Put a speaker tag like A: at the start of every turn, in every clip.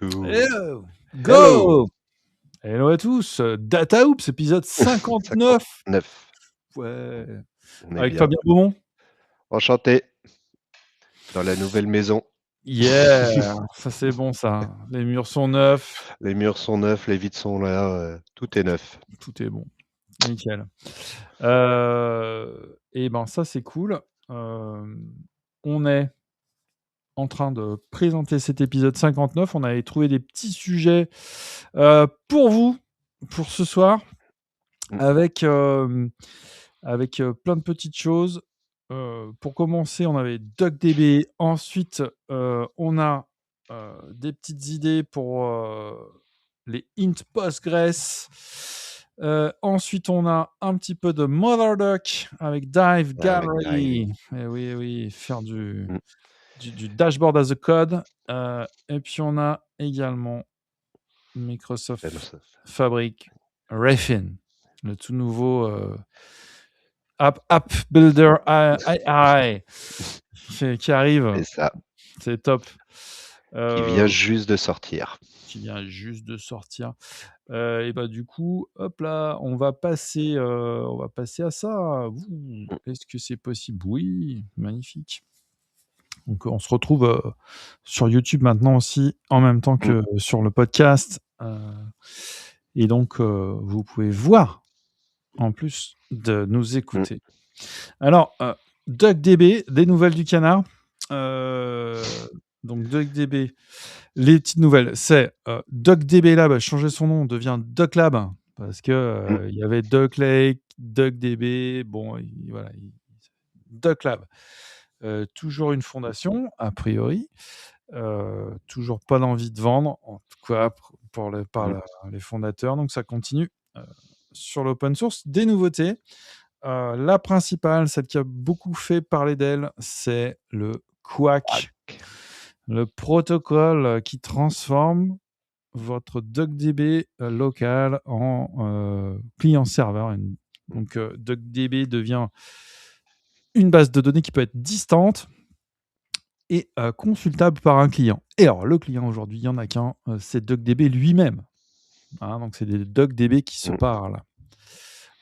A: Coucou.
B: Hello,
A: Hello.
B: go! Hello à tous, Data Oops, épisode 59.
A: 59.
B: Ouais,
A: On est
B: avec
A: bien.
B: Fabien Beaumont.
A: Enchanté. Dans la nouvelle maison.
B: Yeah, ça c'est bon ça. Les murs sont neufs,
A: Les murs sont neufs, les vitres sont là, tout est neuf.
B: tout est bon, nickel. Et ben ça c'est cool. On est en train de présenter cet épisode 59. On avait trouvé des petits sujets pour vous, pour ce soir,
A: Mmh.
B: avec plein de petites choses. Pour commencer, on avait DuckDB. Ensuite, on a des petites idées pour les int Postgres. Ensuite, on a un petit peu de MotherDuck avec Dive
A: Avec
B: Gallery.
A: Dive.
B: Eh oui, faire
A: Mmh.
B: du dashboard as a code. Et puis, on a également Microsoft
A: Microsoft.
B: Fabric Refin, le tout nouveau App Builder AI qui arrive.
A: C'est ça.
B: C'est top.
A: Qui vient juste de sortir.
B: Qui vient juste de sortir. Et bah du coup, hop là, on va passer à ça. Ouh,
A: Mmh.
B: est-ce que c'est possible? Oui, magnifique. Donc on se retrouve sur YouTube maintenant aussi, en même temps
A: Mmh.
B: que sur le podcast. Et donc vous pouvez voir en plus de nous
A: Mmh.
B: écouter. Alors, DuckDB, des nouvelles du canard. Donc DuckDB, les petites nouvelles, c'est DuckDB Lab a changé son nom, devient DuckLab parce que
A: Mmh.
B: il y avait Duck Lake, DuckDB, bon, voilà, DuckLab. Toujours une fondation, a priori. Toujours pas d'envie de vendre, en tout cas par
A: Mmh.
B: les fondateurs. Donc ça continue sur l'open source. Des nouveautés. La principale, celle qui a beaucoup fait parler d'elle, c'est le Quack, le protocole qui transforme votre DuckDB local en client-serveur. Donc DuckDB devient une base de données qui peut être distante et consultable par un client. Et alors, le client aujourd'hui, il n'y en a qu'un, c'est DuckDB lui-même. Hein, donc, c'est des DuckDB qui se
A: Mmh.
B: parlent.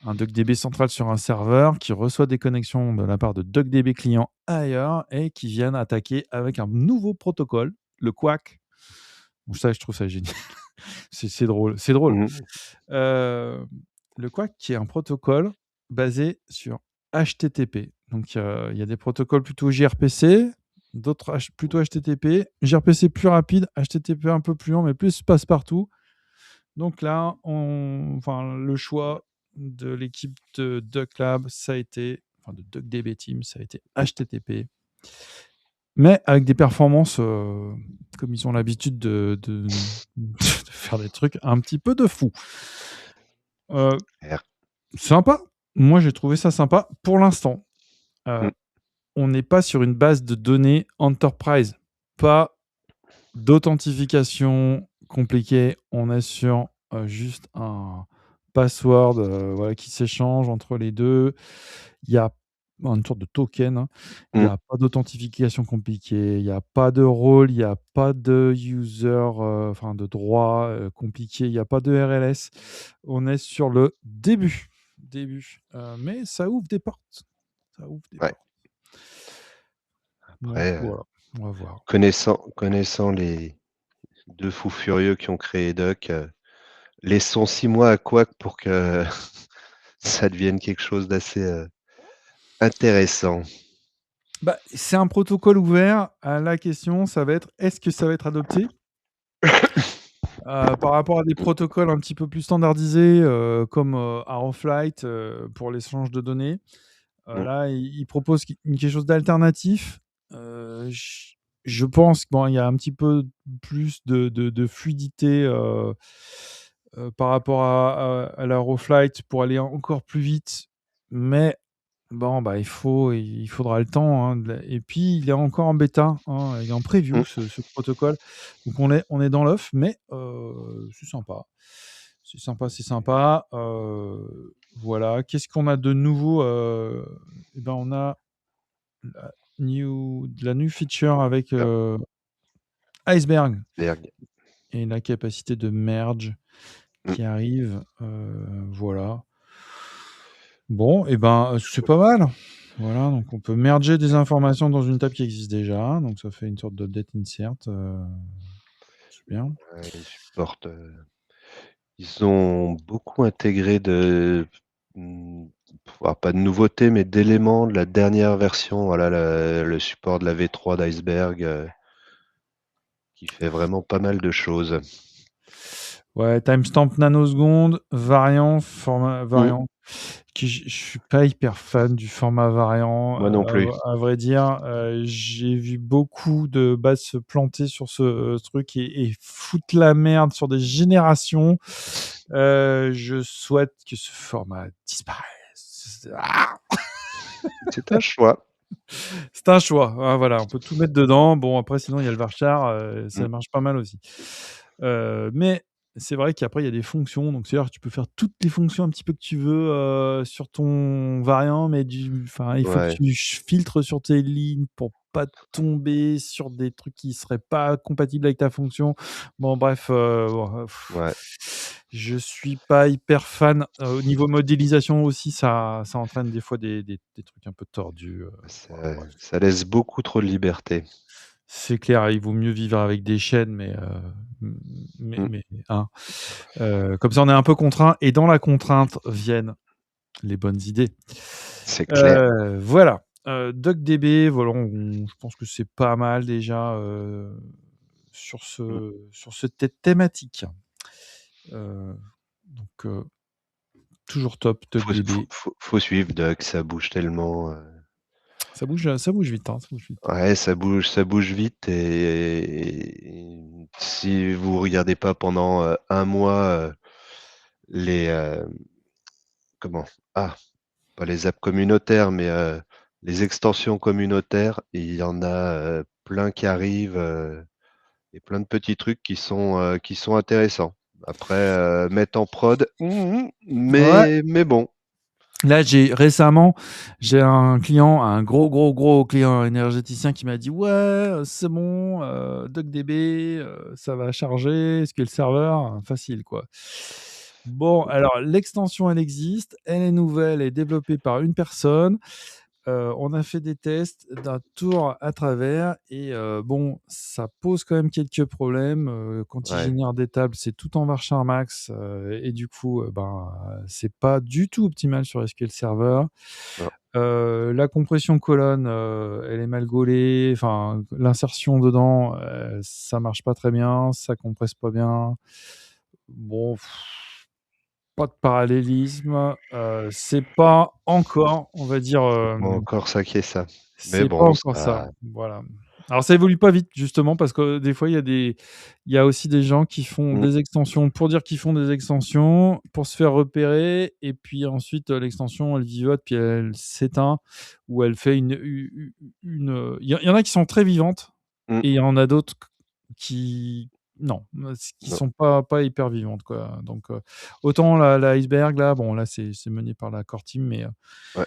B: Un DuckDB central sur un serveur qui reçoit des connexions de la part de DuckDB clients ailleurs et qui viennent attaquer avec un nouveau protocole, le Quack. Bon, ça, je trouve ça génial. c'est drôle. C'est drôle.
A: Mmh.
B: Le Quack, qui est un protocole basé sur HTTP. Donc, il y a des protocoles plutôt gRPC, d'autres plutôt HTTP. gRPC plus rapide, HTTP un peu plus lent, mais plus passe-partout. Donc là, le choix de l'équipe de DuckLab, ça a été, enfin de DuckDB Team, ça a été HTTP. Mais avec des performances, comme ils ont l'habitude de faire des trucs un petit peu de fou. Sympa. Moi, j'ai trouvé ça sympa pour l'instant.
A: Mmh.
B: On n'est pas sur une base de données enterprise, pas d'authentification compliquée. On est sur juste un password voilà, qui s'échange entre les deux. Il y a une sorte de token. Hein. Il n'y
A: Mmh.
B: a pas d'authentification compliquée. Il n'y a pas de rôle. Il n'y a pas de user, de droit compliqué. Il n'y a pas de RLS. On est sur le début. Mais ça ouvre des portes.
A: Ouais.
B: Donc
A: Après,
B: voilà, on va voir.
A: connaissant les 2 fous furieux qui ont créé Duck, laissons 6 mois à Quack pour que ça devienne quelque chose d'assez intéressant.
B: Bah, c'est un protocole ouvert. La question, ça va être, est-ce que ça va être adopté par rapport à des protocoles un petit peu plus standardisés comme Arrowflight pour l'échange de données.
A: Mmh.
B: Là, il propose quelque chose d'alternatif. Je pense qu'il y a un petit peu plus de fluidité par rapport à l'Aeroflight pour aller encore plus vite. Mais bon, bah, il faudra le temps. Hein, et puis, il est encore en bêta. Hein, il est en preview,
A: Mmh.
B: ce protocole. Donc, on est dans l'œuf, mais c'est sympa. C'est sympa, c'est sympa. Voilà. Qu'est-ce qu'on a de nouveau Eh ben, on a la new feature avec Iceberg.
A: Berg.
B: et la capacité de merge
A: Mmh.
B: qui arrive. Voilà. Bon, et ben, c'est pas mal. Voilà, donc on peut merger des informations dans une table qui existe déjà, donc ça fait une sorte d'update insert, c'est bien.
A: Ouais, ils supportent, ils ont beaucoup intégré de, mmh, pas de nouveautés, mais d'éléments de la dernière version. Voilà, le support de la V3 d'Iceberg, qui fait vraiment pas mal de choses.
B: Ouais, timestamp nanoseconde, format
A: Mmh.
B: variant, qui je suis pas hyper fan du format variant,
A: Moi non plus.
B: à vrai dire. J'ai vu beaucoup de bases se planter sur ce, truc et foutre la merde sur des générations. Je souhaite que ce format disparaisse. Ah!
A: C'est un choix.
B: C'est un choix. Ah, voilà, on peut tout mettre dedans. Bon, après, sinon, il y a le varchar, ça
A: Mmh.
B: marche pas mal aussi. Mais c'est vrai qu'après, il y a des fonctions. Donc, c'est-à-dire que tu peux faire toutes les fonctions un petit peu que tu veux sur ton variant, mais enfin, il faut que
A: Ouais,
B: tu filtres sur tes lignes pour pas tomber sur des trucs qui seraient pas compatibles avec ta fonction. Bon, bref, bon,
A: ouais,
B: je suis pas hyper fan. Au niveau modélisation aussi, ça entraîne des fois des trucs un peu tordus.
A: ça
B: Voilà, bref.
A: ça laisse beaucoup trop de liberté.
B: C'est clair, il vaut mieux vivre avec des chaînes, mais m
A: Mmh.
B: mais hein, comme ça on est un peu contraint et dans la contrainte viennent les bonnes idées.
A: C'est clair.
B: Voilà, DuckDB, voilà, je pense que c'est pas mal déjà,
A: Mmh.
B: sur cette thématique. Heu, donc toujours top DuckDB.
A: Faut suivre Doc, ça bouge tellement,
B: Ça bouge vite, hein, ça bouge vite.
A: ouais, ça bouge vite et si vous regardez pas pendant, 1 mois, les, comment? Ah, pas les apps communautaires, mais, les extensions communautaires, il y en a, plein qui arrivent, et plein de petits trucs qui sont intéressants. Après, mettre en prod,
B: Ouais.
A: mais bon.
B: Là, j'ai un client, un gros client énergéticien qui m'a dit: «Ouais, c'est bon, DuckDB, ça va charger, SQL Server, facile, quoi». Bon, alors l'extension, elle existe, elle est nouvelle, elle est développée par une personne. On a fait des tests d'un tour à travers et bon, ça pose quand même quelques problèmes, quand ils
A: Ouais,
B: génèrent des tables, c'est tout en varchar max, et du coup, ben, c'est pas du tout optimal sur SQL Server.
A: non,
B: La compression colonne, elle est mal gaulée, enfin, l'insertion dedans, ça marche pas très bien, ça compresse pas bien. Bon, pas de parallélisme, c'est pas encore, on va dire,
A: c'est pas encore ça qui est ça. Mais
B: c'est pas
A: bon,
B: encore ça,
A: ça
B: voilà. Alors ça évolue pas vite justement parce que des fois il y a aussi des gens qui font
A: mmh,
B: des extensions pour dire qu'ils font des extensions, pour se faire repérer et puis ensuite, l'extension elle vivote puis elle s'éteint ou elle fait il y en a qui sont très vivantes
A: mmh,
B: et il y en a d'autres qui non, qui
A: non,
B: sont pas hyper vivantes quoi. Donc, autant la Iceberg là, bon là c'est mené par la core team mais,
A: ouais,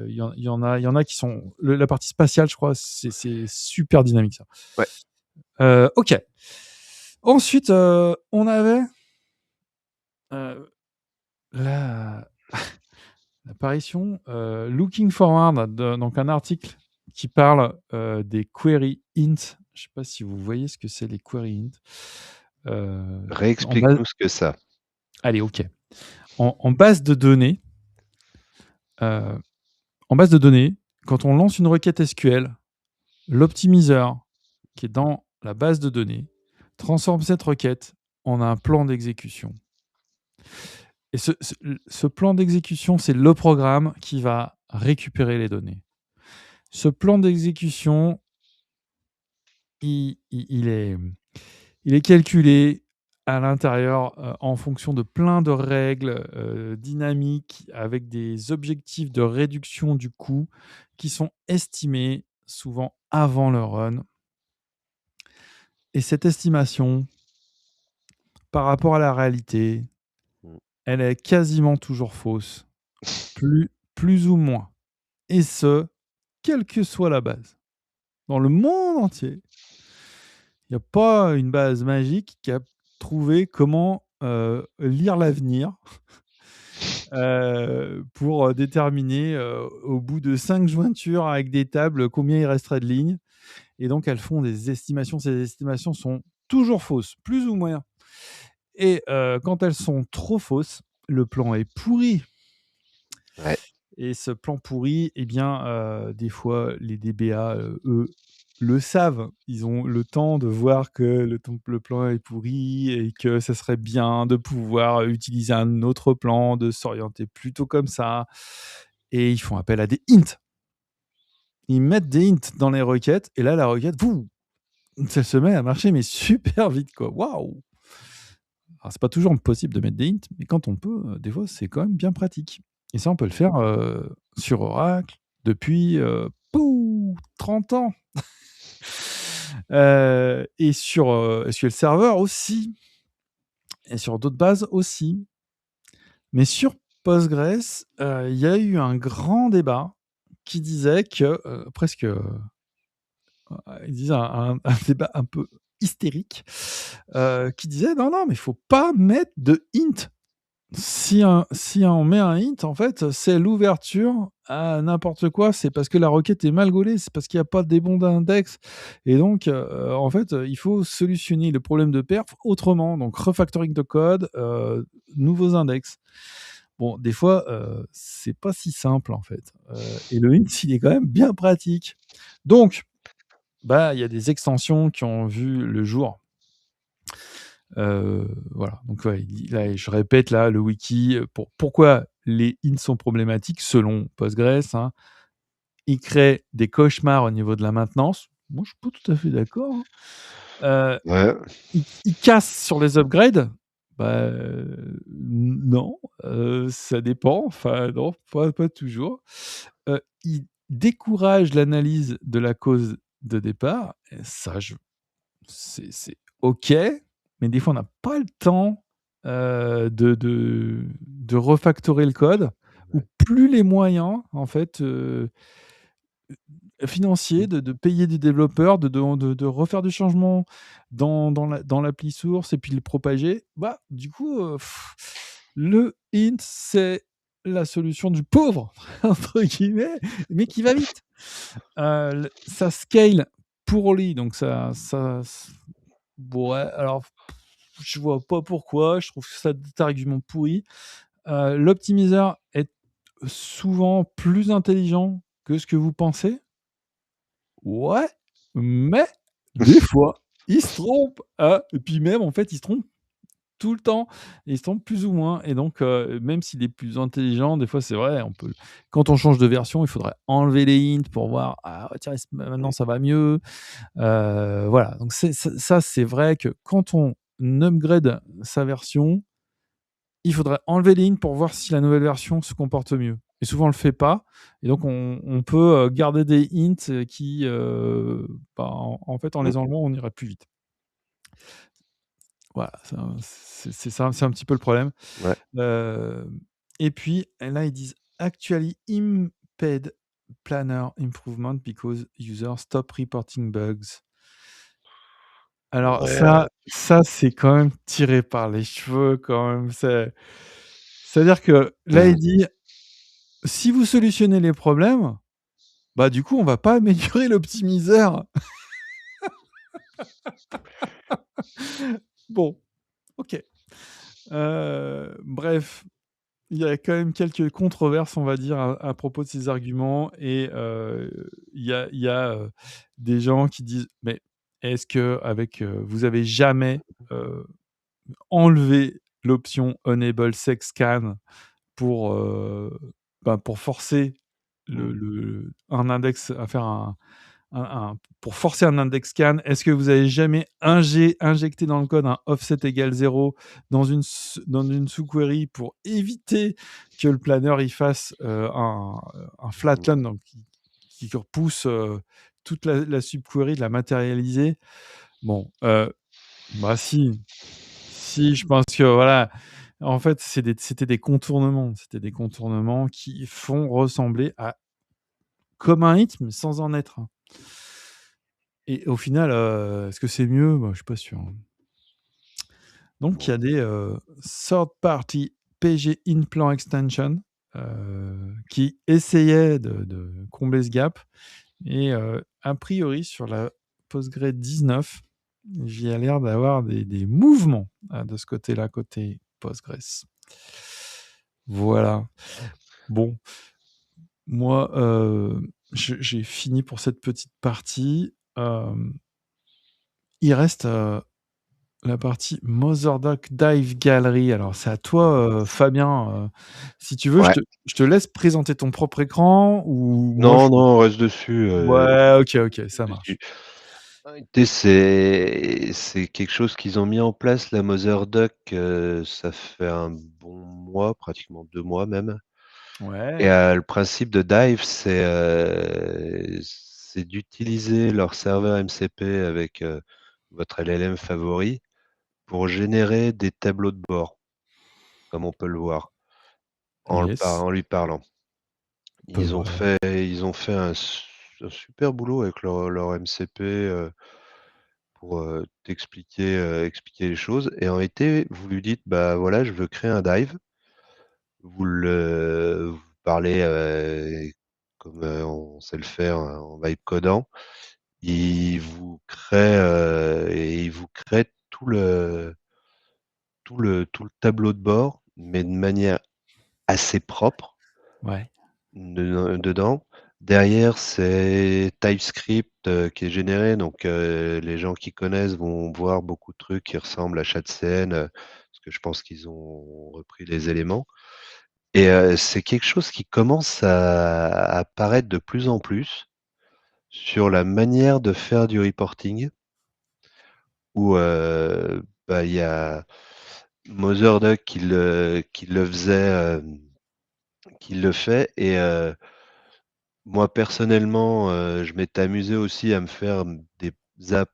B: il y en a qui sont la partie spatiale, je crois, c'est super dynamique ça.
A: ouais.
B: OK. Ensuite, on avait, heu, la l'apparition, Looking Forward donc un article qui parle, des query int. Je sais pas si vous voyez ce que c'est les query int? En base
A: Réexplique-nous ce que ça.
B: allez, OK. En base de données, heu, en base de données, quand on lance une requête SQL, l'optimiseur qui est dans la base de données transforme cette requête en un plan d'exécution. Et ce plan d'exécution, c'est le programme qui va récupérer les données. Ce plan d'exécution, il, il- il est, il est calculé à l'intérieur en fonction de plein de règles dynamiques avec des objectifs de réduction du coût qui sont estimés souvent avant le run. Et cette estimation, par rapport à la réalité,
A: Mmh.
B: elle est quasiment toujours fausse, plus ou moins. Et ce, quelle que soit la base. Dans le monde entier, Il y a pas une base magique qui a trouvé comment, lire l'avenir, pour, déterminer, au bout de 5 jointures avec des tables, combien il resterait de lignes et donc elles font des estimations. Ces estimations sont toujours fausses, plus ou moins et quand elles sont trop fausses, le plan est pourri
A: Ouais.
B: et ce plan pourri eh bien, des fois les DBA, eux, le savent. Ils ont le temps de voir que le plan est pourri et que ça serait bien de pouvoir utiliser un autre plan, de s'orienter plutôt comme ça et ils font appel à des hints. Ils mettent des hints dans les requêtes et là la requête, boum, ça se met à marcher mais super vite quoi. Waouh! Alors c'est pas toujours possible de mettre des hints, mais quand on peut, des fois c'est quand même bien pratique et ça on peut le faire, sur Oracle depuis, 30 ans. Et sur, SQL Server aussi et sur d'autres bases aussi. Mais sur Postgres, il y a eu un grand débat qui disait que, presque, ils disaient un débat un peu hystérique, qui disait: «Non, non, mais il faut pas mettre de int. Si on met un int, en fait, c'est l'ouverture à n'importe quoi. C'est parce que la requête est mal gaulée, c'est parce qu'il y a pas des bons d'index et donc en fait, il faut solutionner le problème de perf autrement, donc refactoring de code, nouveaux index». Bon, des fois, c'est pas si simple, en fait, et le int, il est quand même bien pratique. Donc, bah, il y a des extensions qui ont vu le jour. Voilà, donc ouais, là, je répète là le wiki, pourquoi les int sont problématiques selon Postgres, hein. Ils créent des cauchemars au niveau de la maintenance. Moi, je suis pas tout à fait d'accord, hein.
A: Ouais.
B: Ils cassent sur les upgrades. Bah, non, ça dépend, enfin non, pas toujours. Ils découragent l'analyse de la cause de départ et ça je c'est OK, mais des fois on n'a pas le temps, de refactorer le code ou
A: Ouais.
B: plus les moyens en fait, financiers de payer des développeurs, de refaire du changement dans l'appli source et puis le propager. Bah, du coup, le int, c'est la solution du «pauvre» entre guillemets, mais qui va vite. L Ça scale poorly, donc ça ouais, alors je vois pas pourquoi, je trouve que cet argument pourri. L'optimiseur est souvent plus intelligent que ce que vous pensez. Ouais, mais des fois, il se trompe, hein, et puis même en fait, il se trompe tout le temps. Il se trompe plus ou moins et donc même s'il est plus intelligent, des fois, c'est vrai, on peut quand on change de version, il faudrait enlever les hints pour voir: «Ah ouais, tiens, maintenant ça va mieux». Voilà, donc c'est ça, c'est vrai que quand on upgrade sa version, il faudrait enlever les hints pour voir si la nouvelle version se comporte mieux et souvent on le fait pas et donc on peut, garder des hints, qui, bah, en fait, en
A: Mmh.
B: les enlevant, on irait plus vite. Voilà, c'est ça, c'est un petit peu le problème.
A: Ouais.
B: Hem Et puis là, ils disent: «Actually impede planner improvement because users stop reporting bugs». Alors
A: Ouais,
B: ça, c'est quand même tiré par les cheveux quand même. C'est-à-dire que là, il dit: «Si vous solutionnez les problèmes, bah, du coup, on va pas améliorer l'optimiseur». Bon, OK. Bref, il y a quand même quelques controverses, on va dire, à propos de ces arguments et il y a des gens qui disent: «Mais est-ce qu'avec, vous avez jamais, heu, enlevé l'option enable sex scan pour, pour forcer
A: mmh.
B: un index à faire un pour forcer un index scan, est-ce que vous avez jamais injecté dans le code un offset égale 0 dans une sous-query pour éviter que le planner il fasse, un flatland donc qui repousse, toute la sub-query, de la matérialiser? Bon, bah si. Si, je pense que voilà, en fait, c'était des contournements. C'était des contournements qui font ressembler à comme un hit, mais sans en être un. Et au final, est-ce que c'est mieux? Bah, je suis pas sûr, hein. Donc il y a
A: Bon,
B: des, third party PG Implant Extension, qui essayaient de combler ce gap et a priori sur la Postgre 19, il y a l'air d'avoir des mouvements, de ce côté-là, côté Postgres. Voilà. Bon, moi, j'ai fini pour cette petite partie. Il reste, la partie Motherduck Dive Gallery. Alors, c'est à toi, Fabien. Si tu veux,
A: ouais.
B: je te laisse présenter ton propre écran ou moi je.
A: Non, non, on reste dessus.
B: Ouais, ok, ok, ça
A: Dessus.
B: marche.
A: En réalité, c'est quelque chose qu'ils ont mis en place, la Mother Duck, ça fait un bon mois, pratiquement 2 mois même. Et
B: Ouais,
A: le principe de Dive, c'est d'utiliser leur serveur MCP avec votre LLM favori pour générer des tableaux de bord, comme on peut le voir,
B: yes,
A: en lui parlant.
B: peu vrai.
A: Ils ont fait un super boulot avec leur MCP pour expliquer les choses. Et en réalité, vous lui dites, bah voilà, je veux créer un dive. Vous parlez comme on sait le faire en vibe codant. Il vous crée tout le tableau de bord, mais de manière assez propre
B: Ouais,
A: dedans. Derrière, c'est TypeScript qui est généré, donc les gens qui connaissent vont voir beaucoup de trucs qui ressemblent à ShadCN, parce que je pense qu'ils ont repris les éléments. Et c'est quelque chose qui commence à apparaître de plus en plus sur la manière de faire du reporting, où bah, il y a Motherduck qui le faisait, qui le fait, et moi personnellement, je m'étais amusé aussi à me faire des apps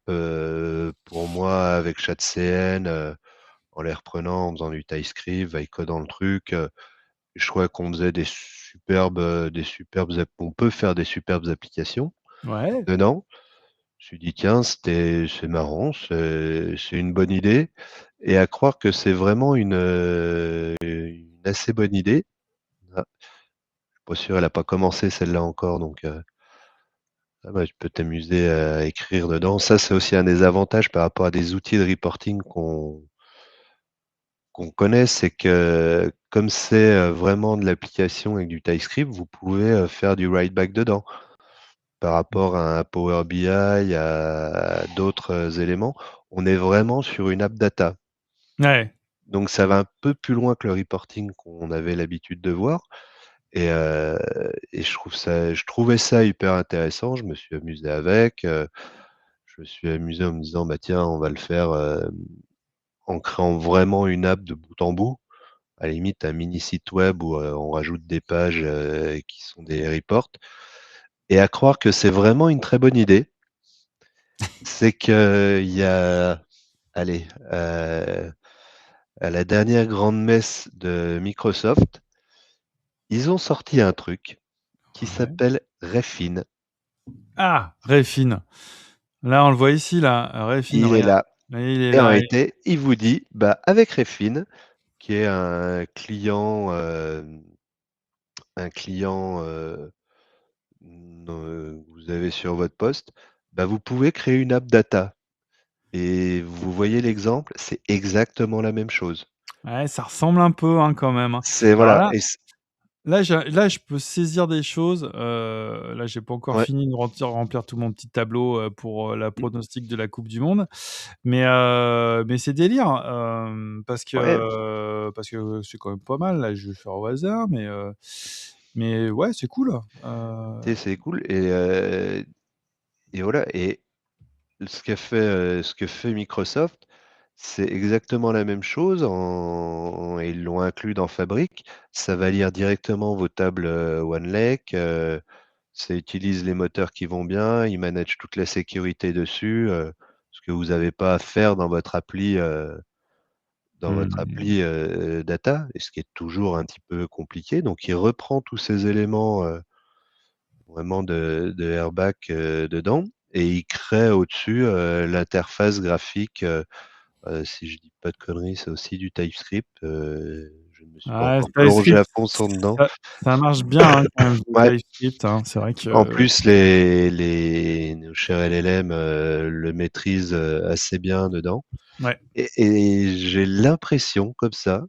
A: pour moi avec ShadCN, en les reprenant, en faisant du TypeScript, vibe codant le truc. Je crois qu'on faisait des superbes on peut faire des superbes applications
B: ouais,
A: dedans. Je me suis dit: «Tiens, c'est marrant, c'est une bonne idée», et à croire que c'est vraiment une assez bonne idée. Ah, je suis pas sûr, elle a pas commencé celle-là encore, donc ah bah, tu peux t'amuser à écrire dedans. Ça, c'est aussi un des avantages par rapport à des outils de reporting qu'on connaît, c'est que comme c'est, vraiment de l'application avec du TypeScript, vous pouvez, faire du write back dedans. Par rapport à un Power BI, à d'autres, éléments, on est vraiment sur une app data.
B: ouais.
A: Donc ça va un peu plus loin que le reporting qu'on avait l'habitude de voir, et je trouvais ça hyper intéressant. Je me suis amusé avec, je me suis amusé en me disant: «Bah tiens, on va le faire, en créant vraiment une app de bout en bout». À la limite, un mini site web où, on rajoute des pages, qui sont des reports, et à croire que c'est vraiment une très bonne idée. C'est qu'il y a, allez, à la dernière grande messe de Microsoft, ils ont sorti un truc qui
B: Ouais.
A: s'appelle Refine.
B: Ah! Refine. Là, on le voit ici, là, Refine,
A: Il est
B: regarde.
A: là,
B: Il est
A: et en
B: là.
A: réalité, il vous dit, bah, avec Refine, qui est un client, que vous avez sur votre poste, bah, vous pouvez créer une app data, et vous voyez l'exemple, c'est exactement la même chose.
B: Ouais, ça ressemble un peu, hein, quand même, hein.
A: C'est
B: Alors
A: voilà,
B: là,
A: et c
B: là, je peux saisir des choses. Là, j'ai pas encore
A: ouais,
B: fini de remplir tout mon petit tableau, pour, la
A: mmh,
B: pronostic de la coupe du monde. Mais c'est délire,
A: ouais,
B: parce que c'est quand même pas mal. Là, je vais faire au hasard, mais ouais, c'est cool.
A: tu sais, c'est cool, et voilà, et ce que fait Microsoft, c'est exactement la même chose, et ils l'ont inclus dans Fabric. Ça va lire directement vos tables, OneLake, ça utilise les moteurs qui vont bien, il manage toute la sécurité dessus, ce que vous avez pas à faire dans votre
B: Mmh.
A: appli, data, et ce qui est toujours un petit peu compliqué. Donc il reprend tous ces éléments, vraiment de Airback, dedans, et il crée au-dessus l'interface graphique. Si je dis pas de conneries, c'est aussi du TypeScript. Je ne me suis pas
B: Ah,
A: encore plongé
B: TypeScript,
A: à fond dedans.
B: ça marche bien hein, quand même, le
A: Ouais.
B: TypeScript. Hein. C'est vrai
A: En
B: que.
A: plus, nos chers LLM le maîtrisent assez bien dedans.
B: Ouais.
A: Et j'ai l'impression, comme ça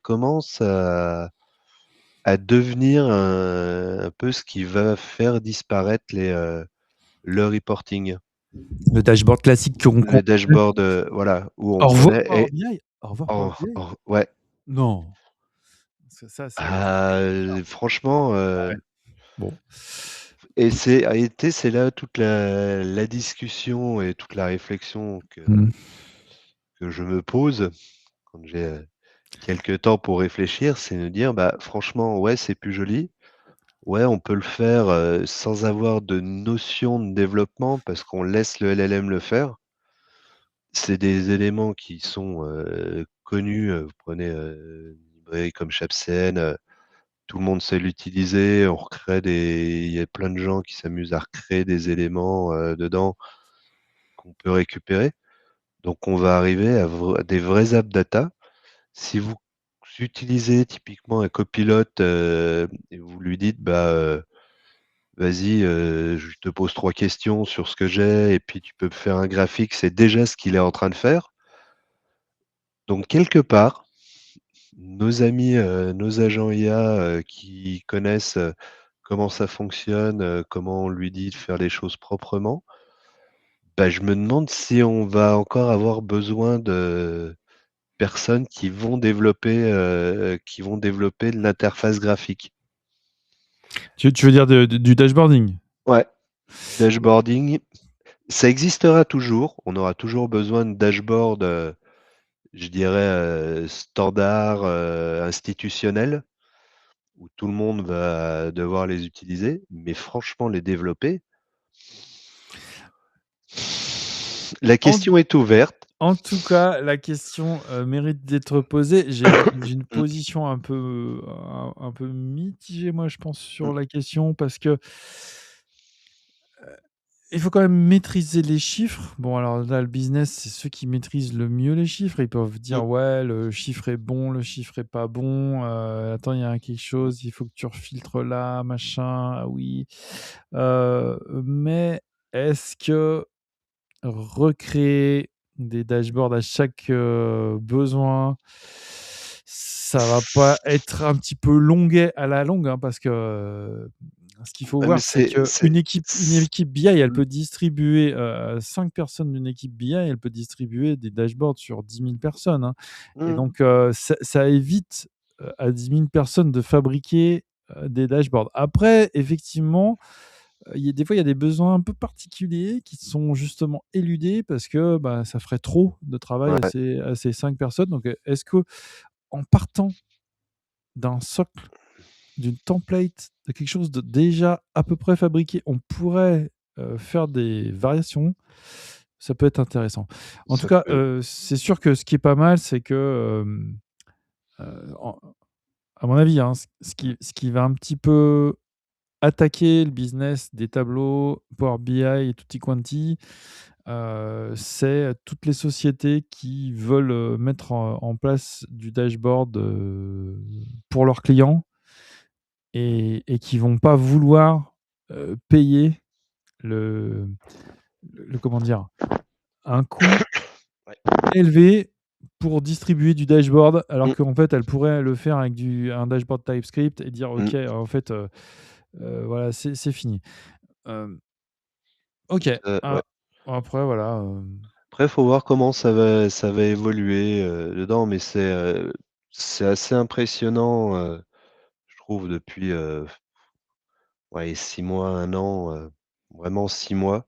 A: commence à devenir un peu ce qui va faire disparaître le reporting.
B: Le dashboard classique qu'on
A: Le
B: connaît.
A: dashboard, voilà, où on
B: Au revoir
A: connaît
B: Power BI. Au revoir Power
A: en
B: BI.
A: ouais.
B: Non. Parce que ça va être.
A: Franchement,
B: Ouais. Bon.
A: et c'est là toute la discussion et toute la réflexion
B: Mm.
A: que je me pose quand j'ai, quelques temps pour réfléchir, c'est de dire: «Bah, franchement, ouais, c'est plus joli. Ouais, on peut le faire, sans avoir de notion de développement parce qu'on laisse le LLM le faire». C'est des éléments qui sont, connus, vous prenez, une librairie comme Shapsen, tout le monde sait l'utiliser, on recrée des il y a plein de gens qui s'amusent à recréer des éléments, dedans qu'on peut récupérer. Donc on va arriver à des vrais app data. Si vous utilisez typiquement un copilote, et vous lui dites: «Bah, vas-y, je te pose 3 questions sur ce que j'ai et puis tu peux me faire un graphique», c'est déjà ce qu'il est en train de faire. Donc quelque part, nos amis, nos agents IA, qui connaissent, comment ça fonctionne, comment on lui dit de faire les choses proprement, bah, je me demande si on va encore avoir besoin de personnes qui vont développer de l'interface graphique.
B: Tu veux dire du dashboarding?
A: Ouais, du dashboarding, ça existera toujours. On aura toujours besoin de dashboards, je dirais, standards, institutionnels, où tout le monde va devoir les utiliser, mais franchement les développer, la
B: En
A: question est ouverte.
B: En tout cas, la question, mérite d'être posée. J'ai une
A: Mmh,
B: position un peu mitigée, moi, je pense, sur la question parce que, il faut quand même maîtriser les chiffres. Bon, alors là, le business, c'est ceux qui maîtrisent le mieux les chiffres. Ils peuvent
A: mmh,
B: dire: «Ouais, le chiffre est bon, le chiffre est pas bon, attends, il y a quelque
A: mmh.
B: chose, il faut que tu refiltres là, machin, ah oui». Mais est-ce que recréer des dashboards à chaque, besoin, ça va pas être un petit peu longuet à la longue, hein? Parce que, ce qu'il faut
A: Ouais, mais
B: voir, c'est une équipe BI, elle
A: mmh,
B: peut distribuer, 5 personnes d'une équipe BI, elle peut distribuer des dashboards sur 10 000 personnes, hein. Et
A: mmh.
B: donc, ça évite, à 10 000 personnes de fabriquer, des dashboards. Après, effectivement, des fois, il y a des besoins un peu particuliers qui sont justement éludés parce que, bah, ça ferait trop de travail
A: Ouais,
B: à ces 5 personnes. Donc, est-ce que en partant d'un socle, d'une template, de quelque chose de déjà à peu près fabriqué, on pourrait, faire des variations? Ça peut être intéressant. En tout
A: ça
B: cas,
A: peut
B: c'est sûr que ce qui est pas mal, c'est que, en à mon avis, hein, ce qui va un petit peu attaquer le business des tableaux Power BI et tutti quanti, c'est toutes les sociétés qui veulent, mettre en place du dashboard, pour leurs clients et qui vont pas vouloir, payer le comment dire? Un coût
A: ouais.
B: élevé pour distribuer du dashboard, alors
A: Mmh,
B: qu'en fait, elles pourraient le faire avec un dashboard TypeScript et dire:
A: mmh.
B: «OK, en fait, voilà, c'est fini». Hem, OK.
A: Ouais.
B: Ah, après voilà,
A: Après, faut voir comment ça va évoluer, dedans, mais c'est assez impressionnant, je trouve depuis, ouais, 6 mois, 1 an, vraiment 6 mois.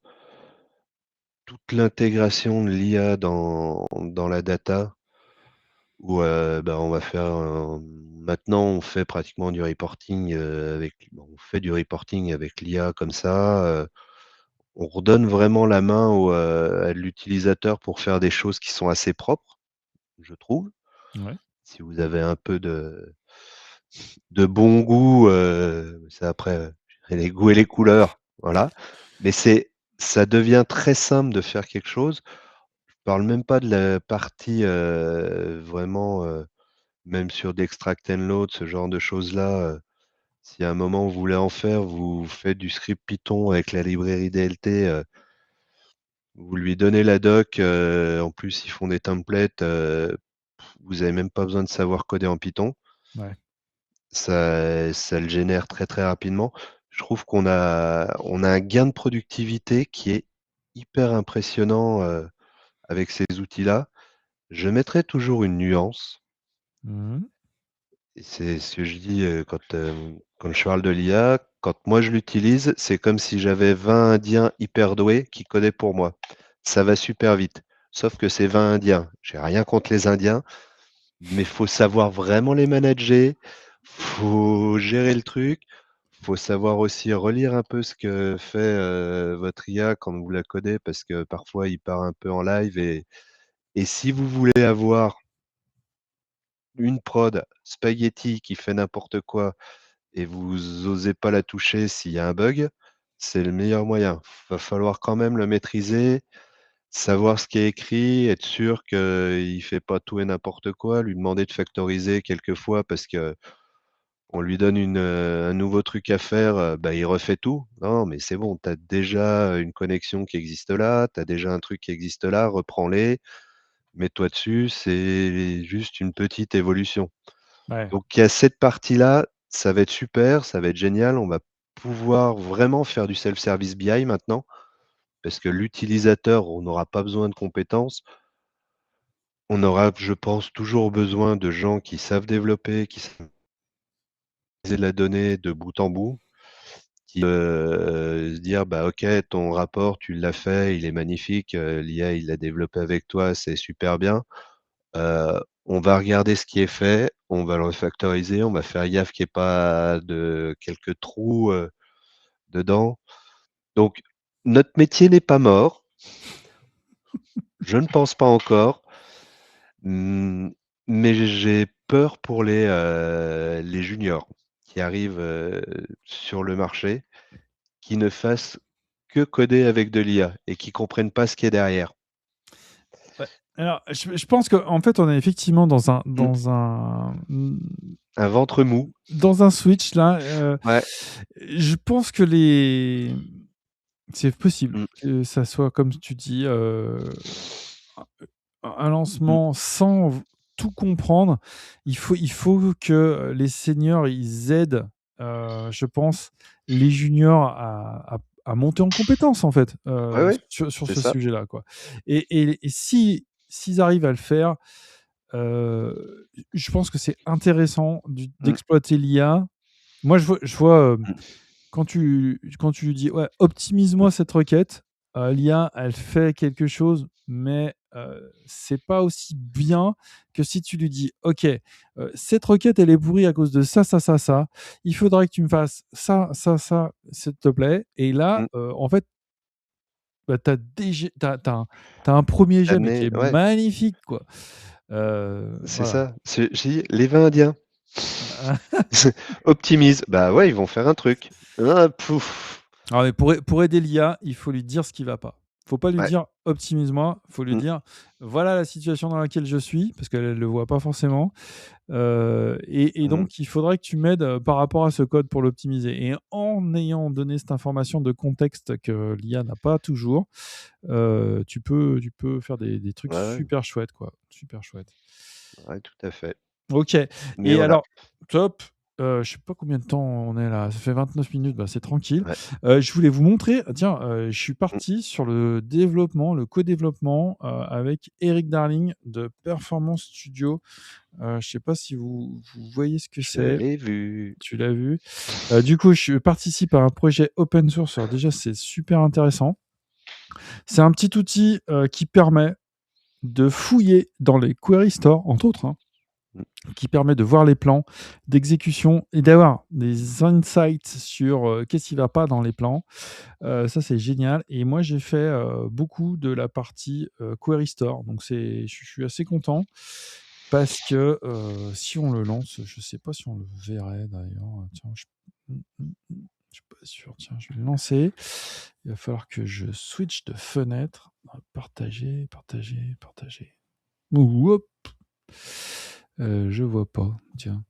A: Toute l'intégration de l'IA dans la data où, bah, on va faire maintenant on fait pratiquement du reporting, on fait du reporting avec l'IA comme ça, on redonne vraiment la main à l'utilisateur pour faire des choses qui sont assez propres, je trouve.
B: ouais.
A: Si vous avez un peu de bon goût, c'est après, les goûts et les couleurs, voilà. Mais ça devient très simple de faire quelque chose. Je parle même pas de la partie, vraiment, même sur d'extract and load, ce genre de choses-là, si à un moment vous voulez en faire, vous faites du script Python avec la librairie DLT, vous lui donnez la doc, en plus ils font des templates, vous avez même pas besoin de savoir coder en Python.
B: Ouais.
A: Ça le génère très, très rapidement. Je trouve qu'on a un gain de productivité qui est hyper impressionnant, avec ces outils-là. Je mettrai toujours une nuance
B: Mmh.
A: et c'est ce que je dis, quand je parle de l'IA. Quand moi je l'utilise, c'est comme si j'avais 20 indiens hyper doués qui codaient pour moi. Ça va super vite, sauf que c'est 20 indiens. J'ai rien contre les indiens, mais faut savoir vraiment les manager, faut gérer le truc, faut savoir aussi relire un peu ce que fait, votre IA quand vous la codez parce que parfois il part un peu en live et si vous voulez avoir une prod spaghetti qui fait n'importe quoi et vous osez pas la toucher s'il y a un bug, c'est le meilleur moyen. Va falloir quand même le maîtriser, savoir ce qui est écrit, être sûr qu'il fait pas tout et n'importe quoi, lui demander de factoriser quelquefois parce que on lui donne un nouveau truc à faire, bah, il refait tout. Non, mais c'est bon, tu as déjà une connexion qui existe là, tu as déjà un truc qui existe là, reprends-les, mets-toi dessus, c'est juste une petite évolution.
B: Ouais.
A: Donc il y a cette partie-là, ça va être super, ça va être génial. On va pouvoir vraiment faire du self-service BI maintenant, parce que l'utilisateur, on n'aura pas besoin de compétences. On aura, je pense, toujours besoin de gens qui savent développer, qui savent utiliser la donnée de bout en bout, qui se dire: «Bah, OK, ton rapport, tu l'as fait, il est magnifique, l'IA, il l'a développé avec toi, c'est super bien. On va regarder ce qui est fait, on va le refactoriser, on va faire gaffe qu'il y ait pas de quelques trous, dedans». Donc notre métier n'est pas mort, je ne pense pas encore, mmh, mais j'ai peur pour les juniors qui arrivent, sur le marché, qui ne fassent que coder avec de l'IA et qui comprennent pas ce qu'il y a derrière.
B: Ouais. Alors, je pense qu'en fait, on est effectivement
A: Mmh. Un ventre mou.
B: dans un switch là.
A: Ouais.
B: Je pense que c'est possible
A: Mmh.
B: que ça soit comme tu dis, un
A: Mmh.
B: lancement sans tout comprendre. Il faut que les seniors, ils aident, je pense, les juniors à monter en compétences, en fait,
A: Ouais, ouais,
B: sur
A: c'est
B: ce
A: ça.
B: sujet-là, quoi. Et si s'ils arrivent à le faire, je pense que c'est intéressant
A: Mmh.
B: d'exploiter l'IA. Moi, je vois,
A: Mmh.
B: quand tu lui dis: «Ouais, optimise-moi
A: Mmh.
B: cette requête», l'IA, elle fait quelque chose, mais c'est pas aussi bien que si tu lui dis: «OK, cette requête, elle est pourrie à cause de ça, ça, ça, ça. Il faudrait que tu me fasses ça, ça, ça, s'il te plaît». Et là,
A: Mmh.
B: en fait, bah, tu as déj tu un 1 jet, mais qui
A: Amener
B: est
A: ouais,
B: magnifique, quoi.
A: c'est
B: Voilà.
A: ça. J'ai dit: «Les 20 indiens, optimise». Bah, ouais, ils vont faire un truc. Ah pouf!
B: Ah mais pour aider l'IA, il faut lui dire ce qui va pas. Faut pas lui
A: Ouais.
B: dire: «Optimise-moi», faut lui
A: Mmh.
B: dire: «Voilà la situation dans laquelle je suis», parce qu'elle le voit pas forcément, et
A: Mmh.
B: donc il faudrait que tu m'aides, par rapport à ce code pour l'optimiser. Et en ayant donné cette information de contexte que l'IA n'a pas toujours, tu peux faire des trucs
A: Ouais, ouais.
B: super chouettes, quoi, super chouettes.
A: Ouais, tout à fait.
B: OK.
A: Mais
B: Et
A: voilà.
B: alors, top, je sais pas combien de temps on est là, ça fait 29 minutes, bah, c'est tranquille.
A: Ouais.
B: Je voulais vous montrer, tiens, je suis
A: Mmh.
B: parti sur le développement, le co-développement, avec Eric Darling de Performance Studio. Je sais pas si vous voyez ce que
A: Je
B: c'est?
A: l'ai vu.
B: Tu l'as vu? Du coup, je participe à un projet open source. Alors déjà, c'est super intéressant. C'est un petit outil, qui permet de fouiller dans les query stores, entre autres, hein,
A: Mmh.
B: qui permet de voir les plans d'exécution et d'avoir des insights sur, qu'est-ce qui va pas dans les plans. Ça, c'est génial. Et moi, j'ai fait, beaucoup de la partie, Query Store. Donc je suis assez content parce que, si on le lance, je sais pas si on le verrait d'ailleurs. Tiens, mmh, mmh, mmh. Je suis pas sûr. Tiens, je vais le lancer. Il va falloir que je switch de fenêtre. Partager, partager, partager. Ouh, hop. Je vois pas. Tiens.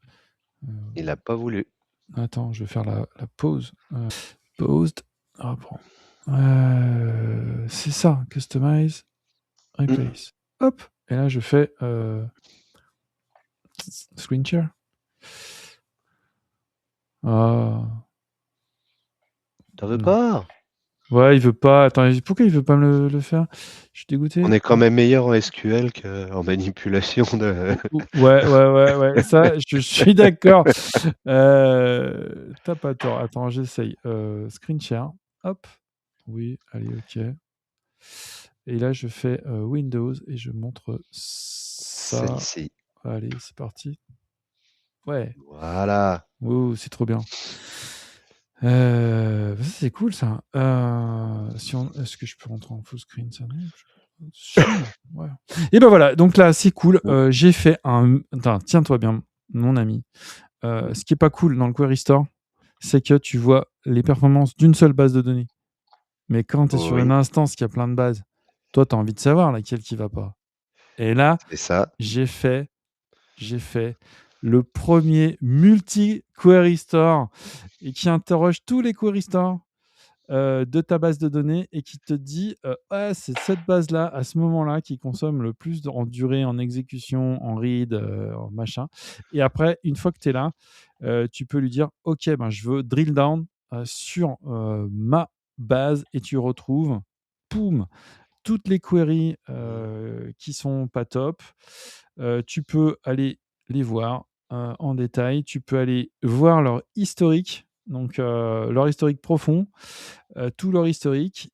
A: Il a pas voulu.
B: Attends, je vais faire la pause. Paused. Reprends. C'est ça. Customize. Replace. Hop. Et là, je fais screen share. Ah.
A: T'en veux
B: Non.
A: pas?
B: Ouais, il veut pas. Attends, pourquoi il veut pas me le faire? Je suis dégoûté.
A: On est quand même meilleur en SQL qu'en manipulation de.
B: Ouais. Ça, je suis d'accord. T'as pas tort. Attends, j'essaye. Screen share. Hop. Oui, allez, OK. Et là, je fais Windows et je montre ça.
A: Celle-ci.
B: Allez, c'est parti. Ouais.
A: Voilà.
B: Oh, c'est trop bien. Ça, c'est cool, ça. Est-ce que je peux rentrer en full screen, ça? Non. Ouais. Et ben voilà. Donc là, c'est cool. J'ai fait un. Attends, tiens-toi bien, mon ami. Ce qui est pas cool dans le Query Store, c'est que tu vois les performances d'une seule base de données. Mais quand tu es sur une
A: Oui,
B: instance qui a plein de bases, toi, tu as envie de savoir laquelle qui va pas. Et là,
A: c'est ça.
B: j'ai fait le premier multi-query store et qui interroge tous les query stores de ta base de données et qui te dit ouais, c'est cette base-là, à ce moment-là, qui consomme le plus en durée, en exécution, en read, en machin. Et après, une fois que tu es là, tu peux lui dire OK, ben, je veux drill down sur ma base et tu retrouves, poum, toutes les queries qui sont pas top. Tu peux aller les voir en détail. Tu peux aller voir leur historique, donc leur historique profond, tout leur historique,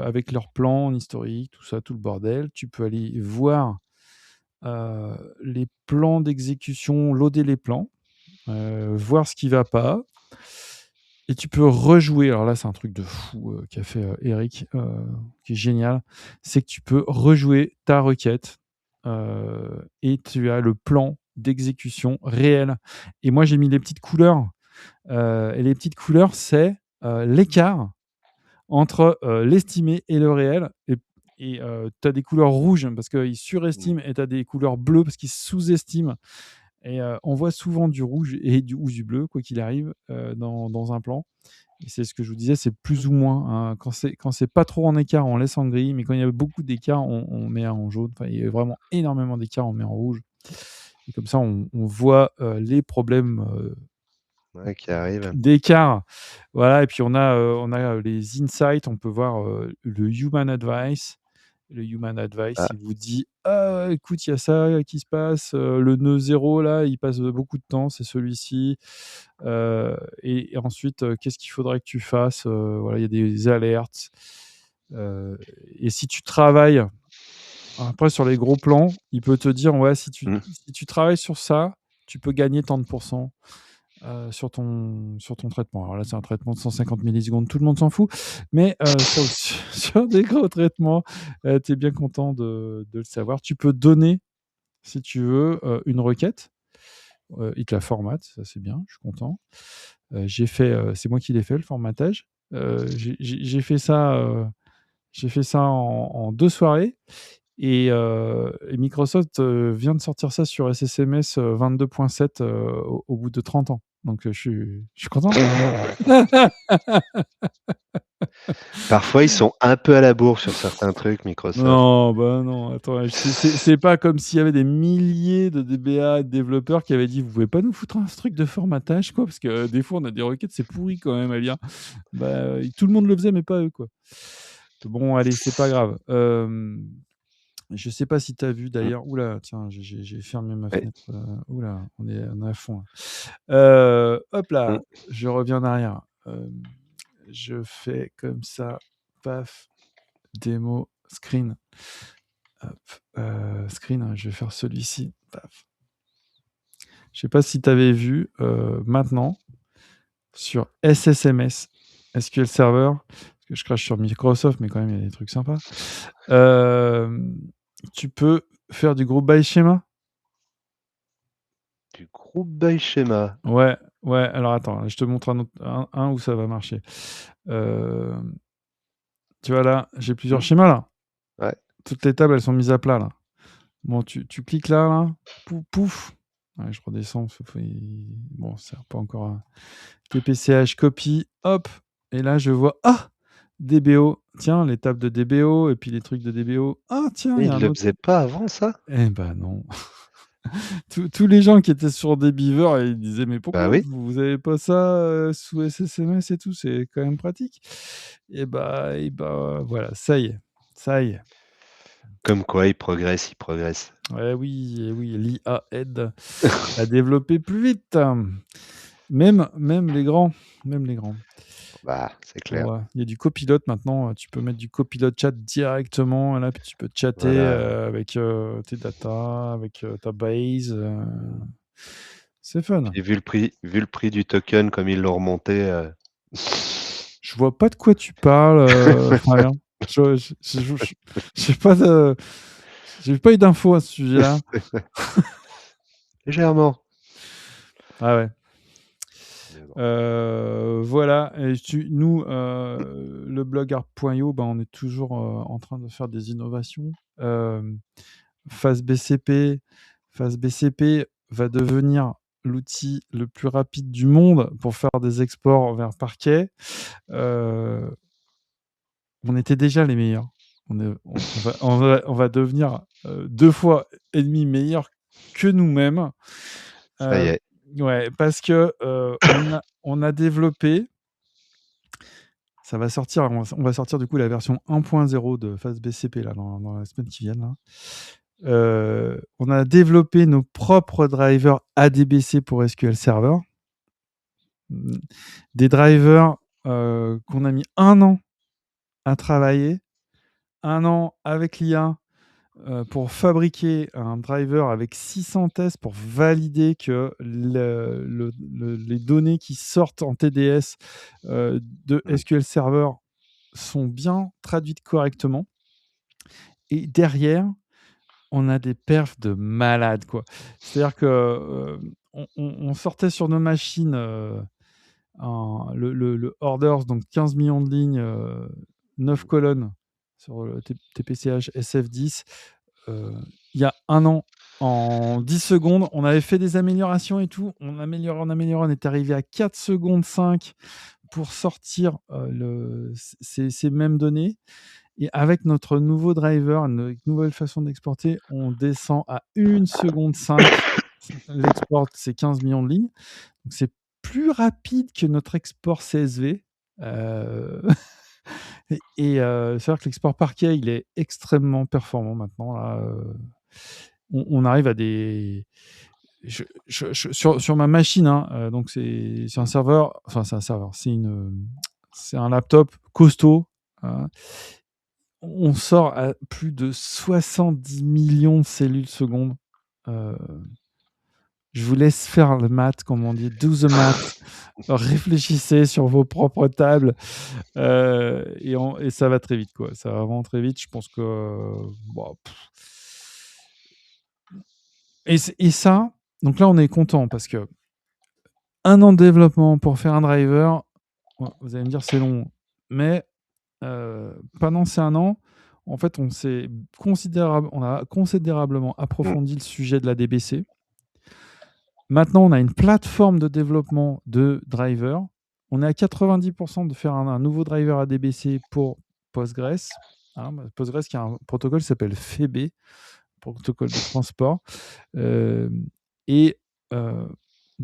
B: avec leur plan en historique, tout ça, tout le bordel. Tu peux aller voir les plans d'exécution, loader les plans, voir ce qui va pas. Et tu peux rejouer. Alors là, c'est un truc de fou qu'a fait Eric, qui est génial. C'est que tu peux rejouer ta requête et tu as le plan d'exécution réel. Et moi, j'ai mis les petites couleurs. Et les petites couleurs, c'est l'écart entre l'estimé et le réel. Et tu as des couleurs rouges parce qu'ils surestiment et tu as des couleurs bleues parce qu'ils sous-estiment. Et on voit souvent du rouge ou du bleu, quoi qu'il arrive, dans un plan. Et c'est ce que je vous disais, c'est plus ou moins. Hein, quand c'est pas trop en écart, on laisse en gris, mais quand il y a beaucoup d'écart, on met en jaune. Enfin, il y a vraiment énormément d'écart, on met en rouge. Et comme ça, on voit les problèmes
A: Qui arrive.
B: d'écart. Voilà, et puis on a les insights, on peut voir le human advice. Le human advice, il vous dit ah, écoute, il y a ça qui se passe, le nœud 0 là, il passe beaucoup de temps, c'est celui-ci. Et ensuite, qu'est-ce qu'il faudrait que tu fasses? Voilà, il y a des alertes. Et si tu travailles, après sur les gros plans, il peut te dire ouais, si tu travailles sur ça, tu peux gagner tant de pourcents. Sur ton traitement. Alors là, c'est un traitement de 150 millisecondes, tout le monde s'en fout. Mais sur des gros traitements, tu es bien content de le savoir. Tu peux donner, si tu veux, une requête. Il te la formate, ça c'est bien, je suis content. C'est moi qui l'ai fait, le formatage. J'ai fait ça, en 2 soirées. Et Microsoft vient de sortir ça sur SSMS 22.7 au bout de 30 ans. Donc je suis content.
A: Parfois, ils sont un peu à la bourre sur certains trucs, Microsoft.
B: Non, bah non, attends, c'est pas comme s'il y avait des milliers de DBA, de développeurs qui avaient dit vous pouvez pas nous foutre un truc de formatage, quoi, parce que des fois on a des requêtes, c'est pourri quand même à lire. Bah, tout le monde le faisait, mais pas eux, quoi. Bon, allez, c'est pas grave. Je sais pas si tu as vu d'ailleurs. Oula, tiens, j'ai fermé ma
A: Ouais.
B: fenêtre. Oula, on est à fond là. Hop là, je reviens en arrière. Je fais comme ça. Paf. Démo screen. Hop. Screen, hein, je vais faire celui-ci. Paf. Je sais pas si tu avais vu maintenant sur SSMS, SQL Server, parce que je crache sur Microsoft, mais quand même il y a des trucs sympas. Tu peux faire du group by schéma.
A: Du groupe by schéma.
B: Ouais, Ouais, alors attends, je te montre un où ça va marcher. Tu vois là, j'ai plusieurs schémas là.
A: Ouais.
B: Toutes les tables, elles sont mises à plat là. Bon, tu cliques là, pouf, pouf. Ouais, je redescends. Bon, c'est pas encore un TPCH copy. Hop. Et là, je vois DBO. Tiens, les tables de DBO et puis les trucs de DBO. Ah, tiens,
A: Et
B: il y a
A: il
B: un
A: le
B: autre.
A: faisait pas avant ça?
B: Eh ben non. Tous les gens qui étaient sur des beavers, ils disaient mais pourquoi
A: Bah oui.
B: vous avez pas ça sous SSMS et tout, c'est quand même pratique. Et bah voilà, ça y est, ça y est.
A: Comme quoi, il progresse, il progresse.
B: Eh oui, l'IA aide à développer plus vite. Même les grands, même les grands.
A: Bah, c'est clair.
B: Ouais, il y a du copilote maintenant, tu peux mettre du copilote chat directement, et là, puis tu peux chatter
A: Voilà.
B: avec tes data, avec ta base. C'est fun.
A: Puis vu le prix du token comme ils l'ont remonté,
B: Je vois pas de quoi tu parles, Fabien. J'ai pas de, j'ai pas eu d'infos à ce sujet-là.
A: légèrement.
B: Ah ouais.
A: Mais bon.
B: Voilà. Et nous, le blog art.io, ben, on est toujours en train de faire des innovations. FastBCP va devenir l'outil le plus rapide du monde pour faire des exports vers parquet. On était déjà les meilleurs. On va devenir 2 fois et demi meilleurs que nous-mêmes.
A: Ça y est.
B: Ouais, parce que on a développé. Ça va sortir. On va sortir du coup la version 1.0 de FastBCP là dans la semaine qui vient là. On a développé nos propres drivers ADBC pour SQL Server. Des drivers qu'on a mis 1 an à travailler, 1 an avec l'IA pour fabriquer un driver avec 600 tests pour valider que les données qui sortent en TDS de SQL Server sont bien traduites correctement. Et derrière, on a des perfs de malade, quoi. C'est-à-dire que on sortait sur nos machines le orders, donc 15 millions de lignes, 9 colonnes sur le TPCH SF10. Il y a 1 an, en 10 secondes, on avait fait des améliorations et tout. On améliorait, on était arrivé à 4 secondes 5 pour sortir ces mêmes données. Et avec notre nouveau driver, notre nouvelle façon d'exporter, on descend à 1 seconde 5. L'export, c'est 15 millions de lignes. Donc, c'est plus rapide que notre export CSV. C'est-à-dire que l'export parquet, il est extrêmement performant maintenant. Là, on arrive à des... sur ma machine, hein, donc c'est un serveur, enfin c'est un serveur, c'est un laptop costaud. Hein. On sort à plus de 70 millions de cellules secondes. Je vous laisse faire le math, comme on dit, do the math. Réfléchissez sur vos propres tables et ça va très vite, quoi. Ça va vraiment très vite. Je pense que bon, et ça, donc là on est content parce que 1 an de développement pour faire un driver, vous allez me dire c'est long, mais pendant ces 1 an, en fait, on a considérablement approfondi le sujet de la DBC. Maintenant, on a une plateforme de développement de drivers. On est à 90% de faire un nouveau driver ADBC pour Postgres. Hein, Postgres qui a un protocole qui s'appelle FEB, protocole de transport. Du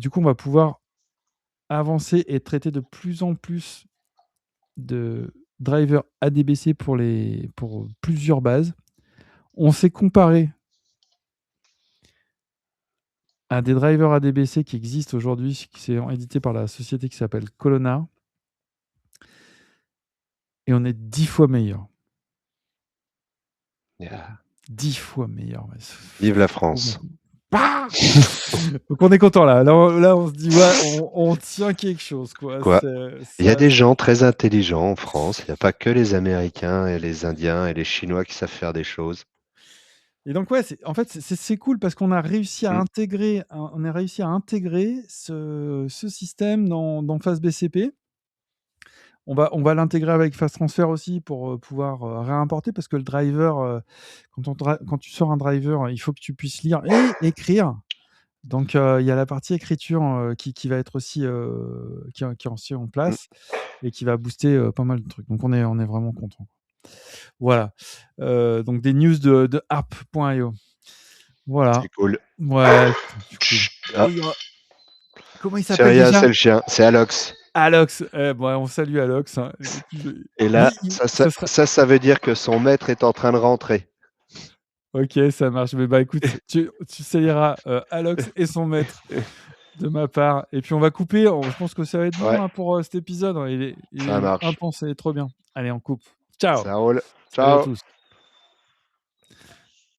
B: coup, on va pouvoir avancer et traiter de plus en plus de drivers ADBC pour plusieurs bases. On s'est comparé à des drivers ADBC qui existent aujourd'hui, qui sont édités par la société qui s'appelle Colonna. Et on est 10 fois meilleur.
A: Yeah.
B: 10 fois meilleur.
A: Vive la France.
B: Bah donc on est content là. Là, on se dit, ouais, on tient quelque chose.
A: Quoi? Il y a des gens très intelligents en France. Il n'y a pas que les Américains et les Indiens et les Chinois qui savent faire des choses.
B: Et donc ouais, en fait, c'est cool parce qu'on a réussi à
A: Mmh.
B: intégrer ce système dans FastBCP. On va l'intégrer avec Fast Transfer aussi pour pouvoir réimporter parce que le driver, quand tu sors un driver, il faut que tu puisses lire et écrire. Donc il y a la partie écriture qui va être aussi qui est aussi en
A: Mmh.
B: place et qui va booster pas mal de trucs. Donc on est vraiment content. Voilà. Donc des news de app.io. Voilà.
A: C'est cool.
B: Ouais, c'est cool.
A: Ah,
B: Comment il
A: c'est
B: s'appelle
A: rien, c'est
B: déjà?
A: le chien, c'est Alox.
B: Alox. Bon, on salue Alox, hein.
A: Et là,
B: Lui,
A: ça veut dire que son maître est en train de rentrer.
B: OK, ça marche. Mais bah, écoute, tu salueras Alox et son maître de ma part. Et puis on va couper. Je pense que ça va être bon
A: Ouais,
B: là pour cet épisode, hein. Il
A: ça
B: est
A: marche.
B: intense et trop bien. Allez, on coupe. Ciao.
A: Ça roule.
B: Salut à
A: Ciao.
B: tous.